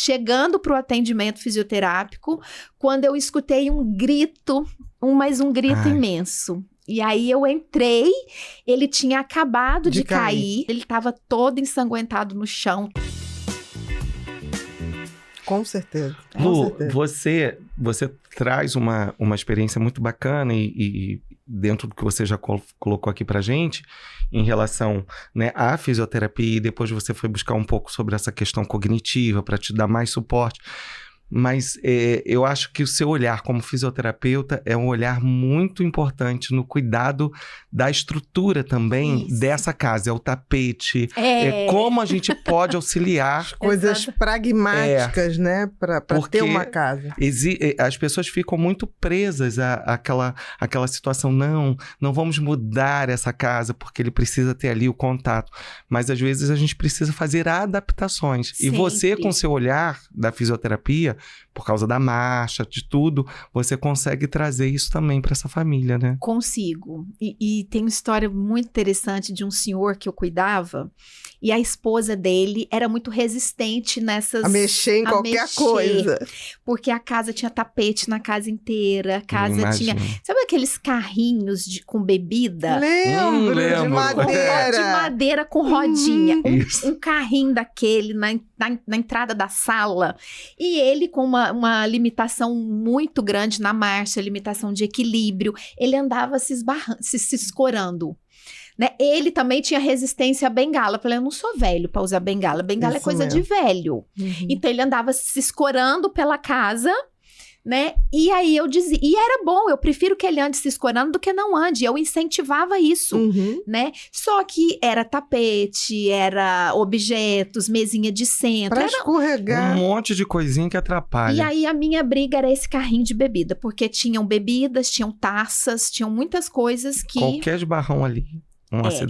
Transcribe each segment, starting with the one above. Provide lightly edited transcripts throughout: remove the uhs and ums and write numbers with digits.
chegando para o atendimento fisioterápico, quando eu escutei um grito, mais um grito imenso. E aí eu entrei, ele tinha acabado de cair, ele estava todo ensanguentado no chão. Com certeza. Lu, você traz uma experiência muito bacana e dentro do que você já colocou aqui pra gente, em relação, né, à fisioterapia, e depois você foi buscar um pouco sobre essa questão cognitiva para te dar mais suporte. Mas eu acho que o seu olhar como fisioterapeuta é um olhar muito importante no cuidado da estrutura também dessa casa. É o tapete, como a gente pode auxiliar. Coisas pragmáticas, né? Para ter uma casa. As pessoas ficam muito presas àquela situação. Não vamos mudar essa casa porque ele precisa ter ali o contato. Mas às vezes a gente precisa fazer adaptações. Sempre. E você, com seu olhar da fisioterapia, por causa da marcha, de tudo, você consegue trazer isso também para essa família, né? Consigo. E tem uma história muito interessante de um senhor que eu cuidava, e a esposa dele era muito resistente nessas... A mexer em qualquer coisa. Porque a casa tinha tapete na casa inteira, a casa tinha... Sabe aqueles carrinhos com bebida? Lembro. De madeira. De madeira com rodinha. Um carrinho daquele na entrada da sala. E ele com uma limitação muito grande na marcha, limitação de equilíbrio. Ele andava se escorando. Né? Ele também tinha resistência à bengala. Eu falei, eu não sou velho para usar bengala. Bengala é coisa de velho. Então ele andava se escorando pela casa, né? E aí eu dizia, e era bom, eu prefiro que ele ande se escorando do que não ande. Eu incentivava isso, né? Só que era tapete, era objetos, mesinha de centro. Pra escorregar. Um monte de coisinha que atrapalha. E aí a minha briga era esse carrinho de bebida, porque tinham bebidas, tinham taças, tinham muitas coisas que... Qualquer esbarrão ali.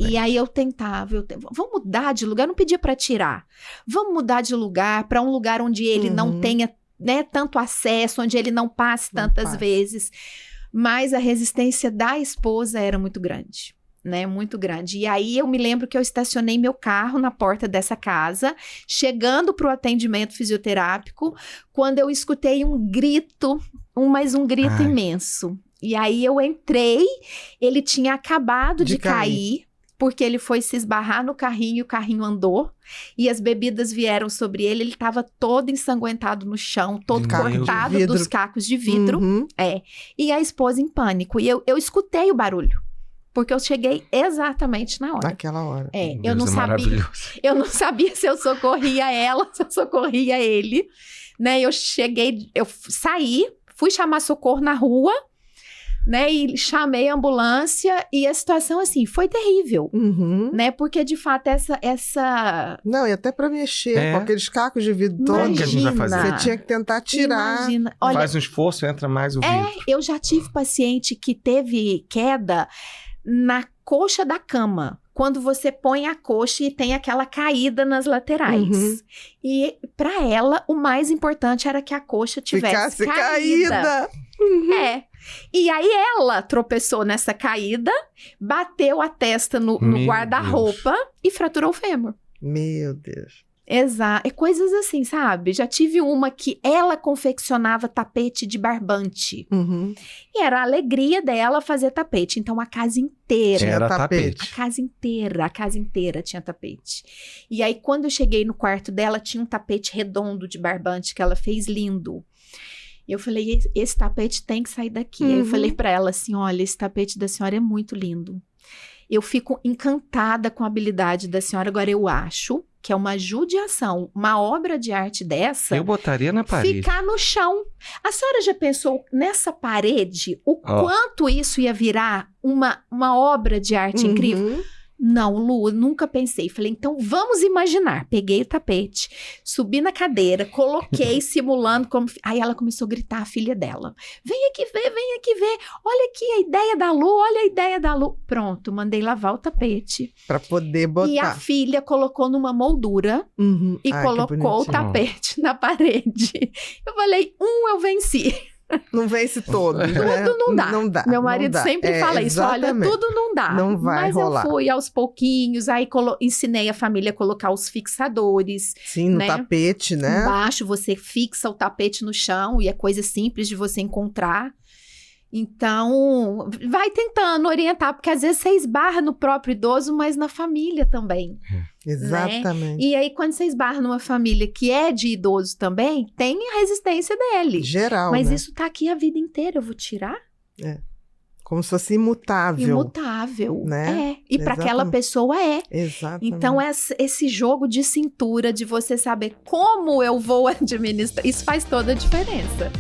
E aí eu tentava, vamos mudar de lugar, eu não pedia para tirar. Vamos mudar de lugar para um lugar onde ele não tenha, né, tanto acesso, onde ele não passe tantas vezes. Mas a resistência da esposa era muito grande, né, muito grande. E aí eu me lembro que eu estacionei meu carro na porta dessa casa, chegando para o atendimento fisioterápico, quando eu escutei um grito, mais um grito imenso. E aí eu entrei, ele tinha acabado de cair, porque ele foi se esbarrar no carrinho e o carrinho andou. E as bebidas vieram sobre ele, ele estava todo ensanguentado no chão, todo cortado dos cacos de vidro. E a esposa em pânico. E eu escutei o barulho, porque eu cheguei exatamente na hora. Naquela hora. Eu não sabia se eu socorria ela, se eu socorria ele. Né? Eu saí, fui chamar socorro na rua, né, e chamei a ambulância e a situação, assim, foi terrível, né, porque de fato essa... Não, e até pra mexer com aqueles cacos de vidro todos, que a gente vai fazer? você tinha que tentar tirar. Olha, faz um esforço, entra mais o vidro. Eu já tive paciente que teve queda na coxa da cama, quando você põe a coxa e tem aquela caída nas laterais. E para ela, o mais importante era que a coxa tivesse caída. E aí ela tropeçou nessa caída, bateu a testa no guarda-roupa e fraturou o fêmur. Meu Deus. Exato. É coisas assim, sabe? Já tive uma que ela confeccionava tapete de barbante. E era a alegria dela fazer tapete. Então, a casa inteira... Era tapete. A casa inteira tinha tapete. E aí, quando eu cheguei no quarto dela, tinha um tapete redondo de barbante que ela fez lindo. E eu falei, esse tapete tem que sair daqui. Aí eu falei pra ela assim, olha, esse tapete da senhora é muito lindo. Eu fico encantada com a habilidade da senhora. Agora, eu acho que é uma judiação, uma obra de arte dessa... Eu botaria na parede. Ficar no chão. A senhora já pensou nessa parede, o quanto isso ia virar uma obra de arte incrível? Não, Lu, nunca pensei. Falei, então vamos imaginar. Peguei o tapete, subi na cadeira, coloquei simulando como... Aí ela começou a gritar, a filha dela. Vem aqui ver, vem aqui ver. Olha aqui a ideia da Lu, olha a ideia da Lu. Pronto, mandei lavar o tapete. Pra poder botar. E a filha colocou numa moldura e colocou o tapete na parede. Eu falei, eu venci. Não vence todos, Tudo né? não dá. Não dá. Meu marido não dá. sempre fala isso, olha, exatamente. tudo não dá. Não vai Mas rolar. eu fui aos pouquinhos, aí ensinei a família a colocar os fixadores. Sim, no né? tapete, né? Embaixo você fixa o tapete no chão e é coisa simples de você encontrar. Então, vai tentando orientar, porque às vezes você esbarra no próprio idoso, mas na família também. Exatamente. Né? E aí, quando você esbarra numa família que é de idoso também, tem a resistência dele. Geral, Mas né? isso tá aqui a vida inteira, eu vou tirar? Como se fosse imutável. Imutável. Né? É. E para aquela Exatamente. pessoa é. Exatamente. Então, esse jogo de cintura, de você saber como eu vou administrar, isso faz toda a diferença.